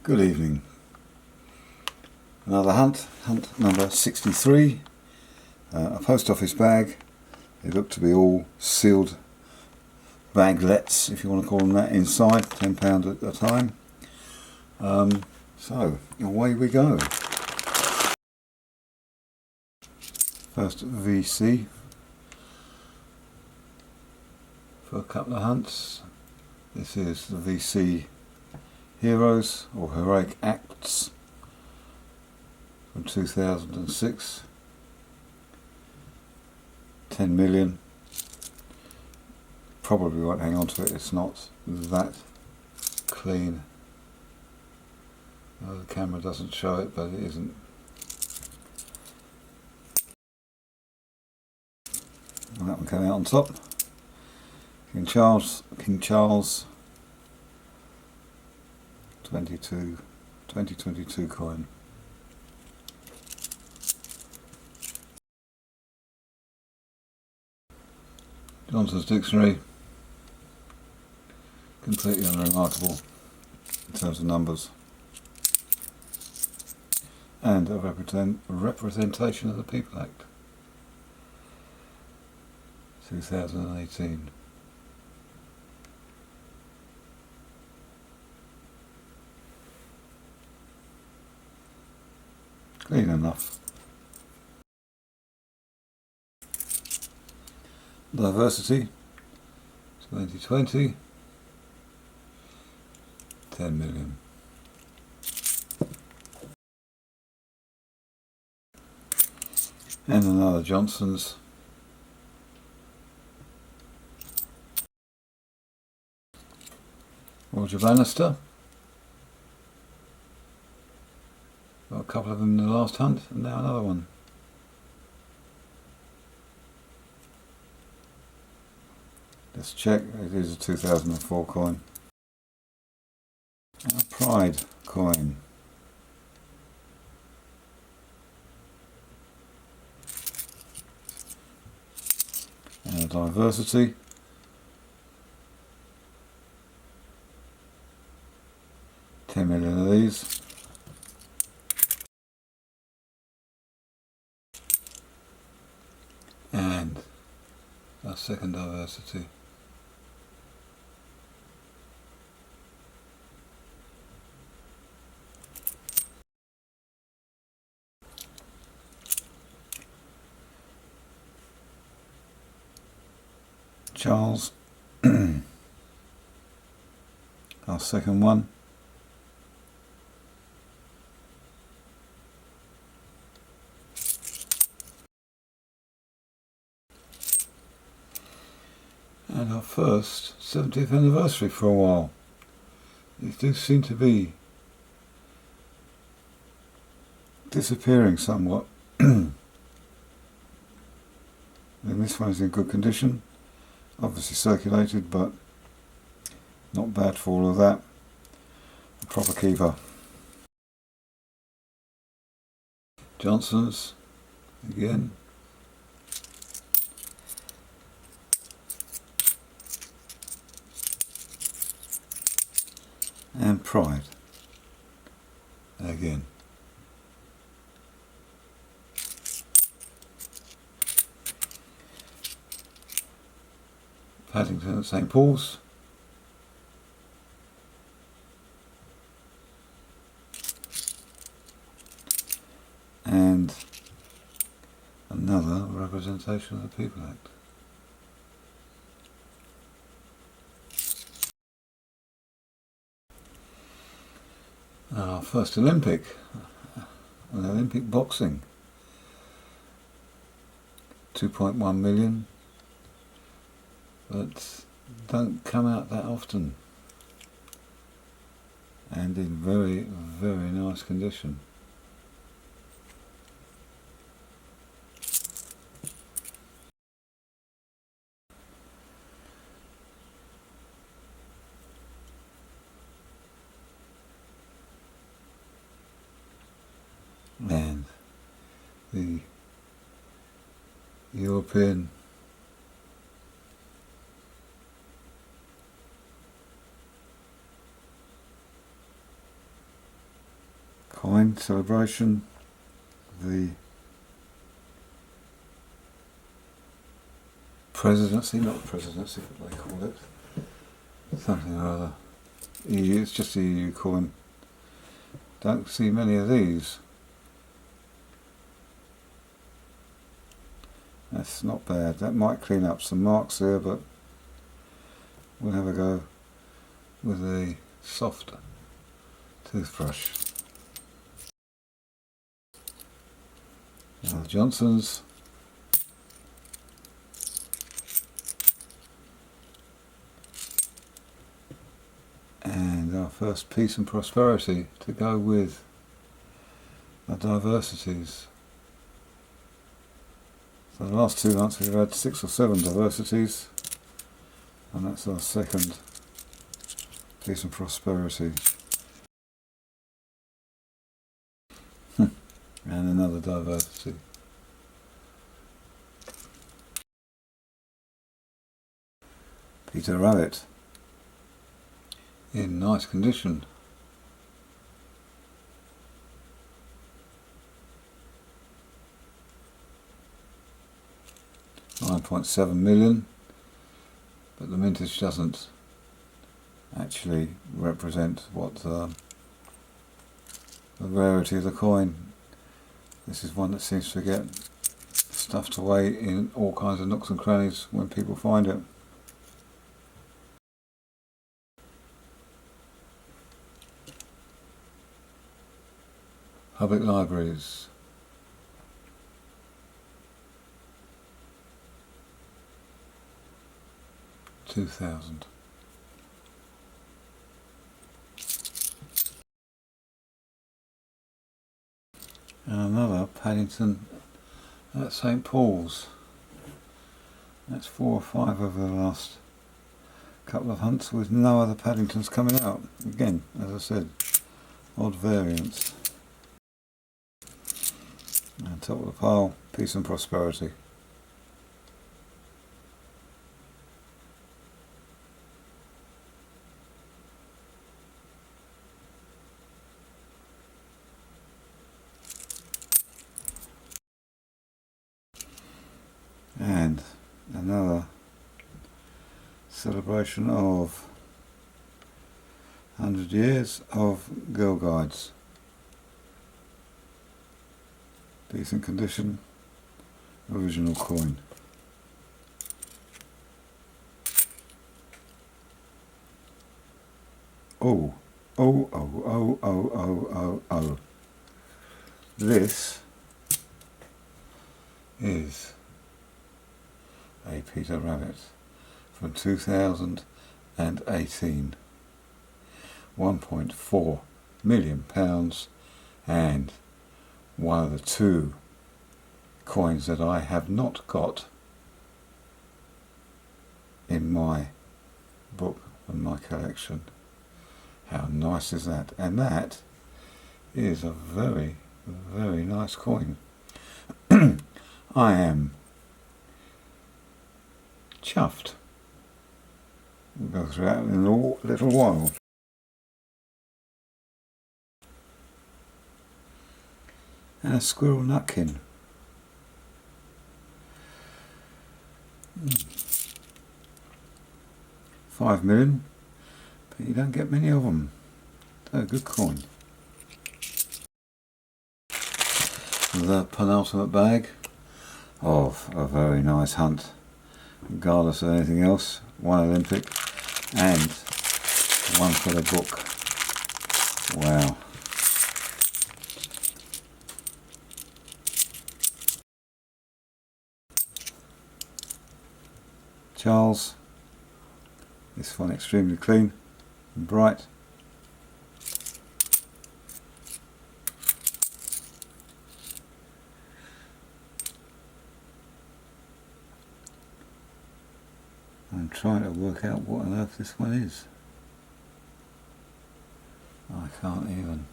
Good evening. Another hunt number 63. A post office bag. They look to be all sealed baglets, if you want to call them that, inside, £10 at a time. So away we go. First VC for a couple of hunts. This is the VC Heroes or Heroic Acts from 2006. 10 million. Probably won't hang on to it, it's not that clean. The camera doesn't show it, but it isn't. And that one came out on top. King Charles 2022 coin. Johnson's Dictionary, completely unremarkable in terms of numbers, and a representation of the People Act 2018. Clean enough. Diversity 2020, 10 million. And another Johnson's. Roger Bannister. Got a couple of them in the last hunt, and now another one. Let's check, it is a 2004 coin. And a Pride coin. And a Diversity. $10 million of these. And our second Diversity. Charles, our second one. And our first 70th anniversary for a while. These do seem to be disappearing somewhat. And this one is in good condition. Obviously circulated, but not bad for all of that. A proper keeper. Johnson's again. And Pride again. Paddington at St. Paul's. And another representation of the People Act. Our first Olympic, an Olympic boxing. 2.1 million. But don't come out that often, and in very, very nice condition. And the European coin celebration, the presidency, not presidency, what they call it, something or other. EU, it's just the EU coin. Don't see many of these. That's not bad. That might clean up some marks there, but we'll have a go with a soft toothbrush. Now the Johnsons. And our first peace and prosperity to go with the diversities. So the last 2 months we've had 6 or 7 diversities, and that's our second peace and prosperity. And another diversity. Peter Rabbit, in nice condition. £9.7 million, but the mintage doesn't actually represent what the rarity of the coin. This is one that seems to get stuffed away in all kinds of nooks and crannies when people find it. Public libraries. £2,000. And another Paddington at St Paul's. That's 4 or 5 over the last couple of hunts with no other Paddingtons coming out. Again, as I said, odd variants. And top of the pile, peace and prosperity. And another celebration of 100 years of Girl Guides. Decent condition, original coin. Oh, oh, oh, oh, oh, oh, oh, oh. This is a Peter Rabbit from 2018. £1.4 million, and one of the 2 coins that I have not got in my book and my collection. How nice is that? And that is a very, very nice coin. I am chuffed. We'll go through that in a little while. And a squirrel nutkin. £5 million, but you don't get many of them. So good coin. The penultimate bag of a very nice hunt, regardless of anything else. 1 Olympic and 1 for the book. Wow. Charles, this one extremely clean and bright. I'm trying to work out what on earth this one is. I can't even.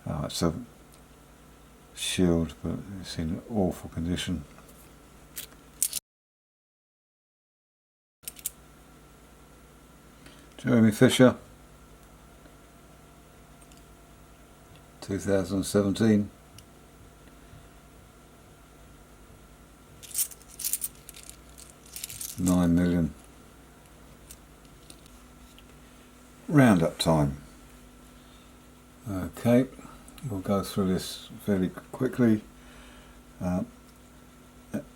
Oh, it's a shield, but it's in awful condition. Jeremy Fisher, 2017. $9 million. Roundup time. Okay, we'll go through this fairly quickly.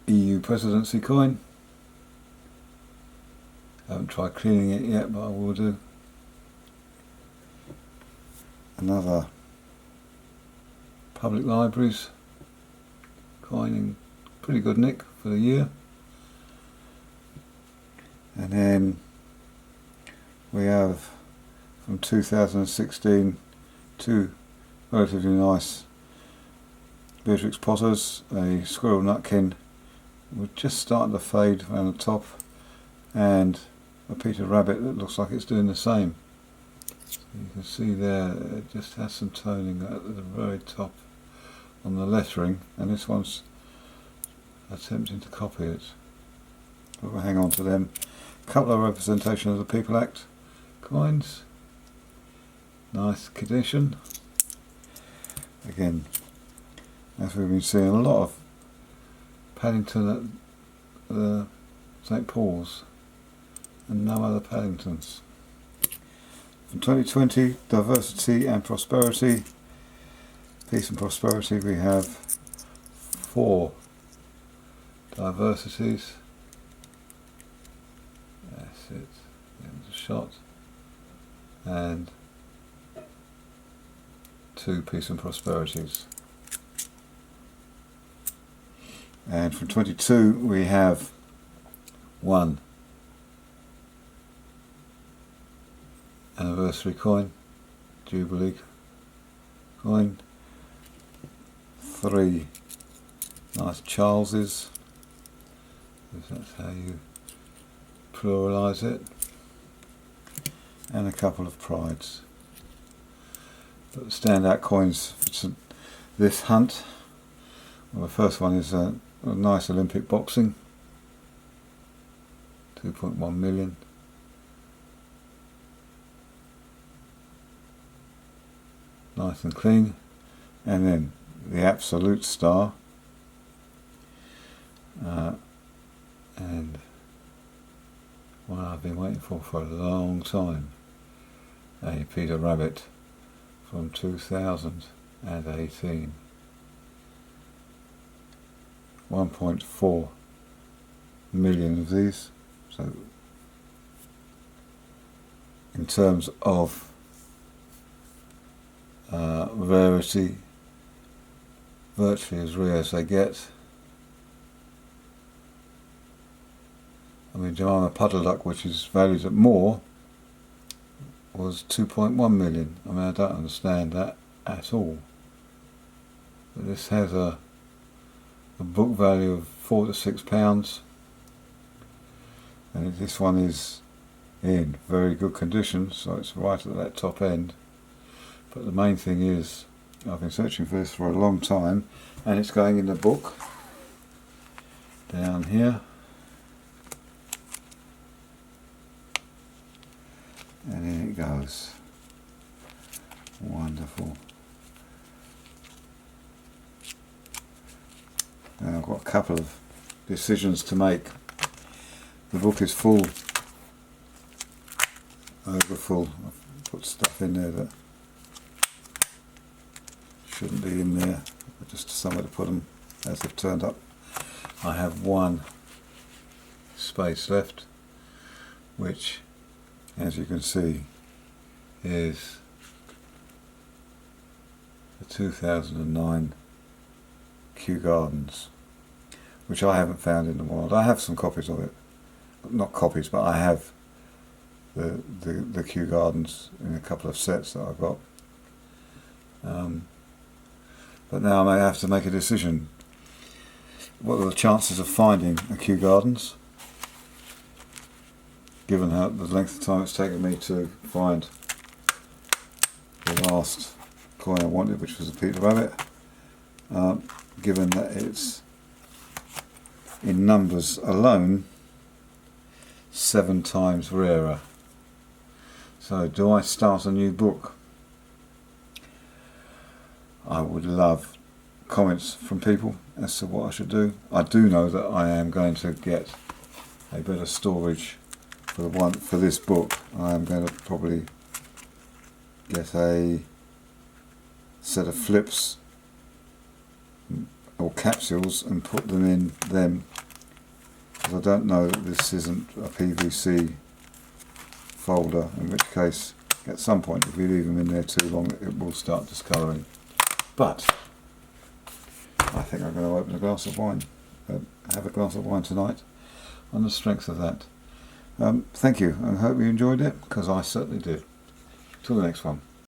EU presidency coin. Haven't tried cleaning it yet, but I will do. Another public libraries coin in pretty good nick for the year. And then we have from 2016 two relatively nice Beatrix Potters, a squirrel nutkin we're just starting to fade around the top, and a Peter Rabbit that looks like it's doing the same. So you can see there it just has some toning at the very top on the lettering, and this one's attempting to copy it. But we'll hang on to them. A couple of representations of the People Act coins. Nice condition. Again, as we've been seeing, a lot of Paddington at St Paul's and no other Paddingtons. From 2020, diversity and prosperity. Peace and prosperity, we have 4 diversities. That's it. There's a shot. And 2 peace and prosperities. And from 22 we have 1 anniversary coin, Jubilee coin, 3 nice Charleses, if that's how you pluralise it, and a couple of Prides. But the standout coins for this hunt, well, the first one is a nice Olympic boxing, 2.1 million. Nice and clean. And then the absolute star, and one I've been waiting for a long time, a Peter Rabbit from 2018. 1.4 million of these. So in terms of rarity, virtually as rare as they get. I mean, Jemima Puddle Duck, which is valued at more, was 2.1 million. I mean, I don't understand that at all. But this has a book value of £4 to £6, and this one is in very good condition, so it's right at that top end. But the main thing is, I've been searching for this for a long time, and it's going in the book down here, and in it goes. Wonderful. Now I've got a couple of decisions to make. The book is full, over full. I've put stuff in there that shouldn't be in there, just somewhere to put them as they've turned up. I have 1 space left, which, as you can see, is the 2009 Kew Gardens, which I haven't found in the wild. I have some copies of it, not copies, but I have the Kew Gardens in a couple of sets that I've got. But now I may have to make a decision. What are the chances of finding a Kew Gardens, given how the length of time it's taken me to find the last coin I wanted, which was a Peter Rabbit, given that it's in numbers alone 7 times rarer. So do I start a new book? I would love comments from people as to what I should do. I do know that I am going to get a better storage for this book. I am going to probably get a set of flips or capsules and put them in them, because I don't know that this isn't a PVC folder, in which case at some point if we leave them in there too long it will start discolouring. But I think I'm going to open a glass of wine, have a glass of wine tonight on the strength of that. Thank you, and I hope you enjoyed it, because I certainly did. Till the next one.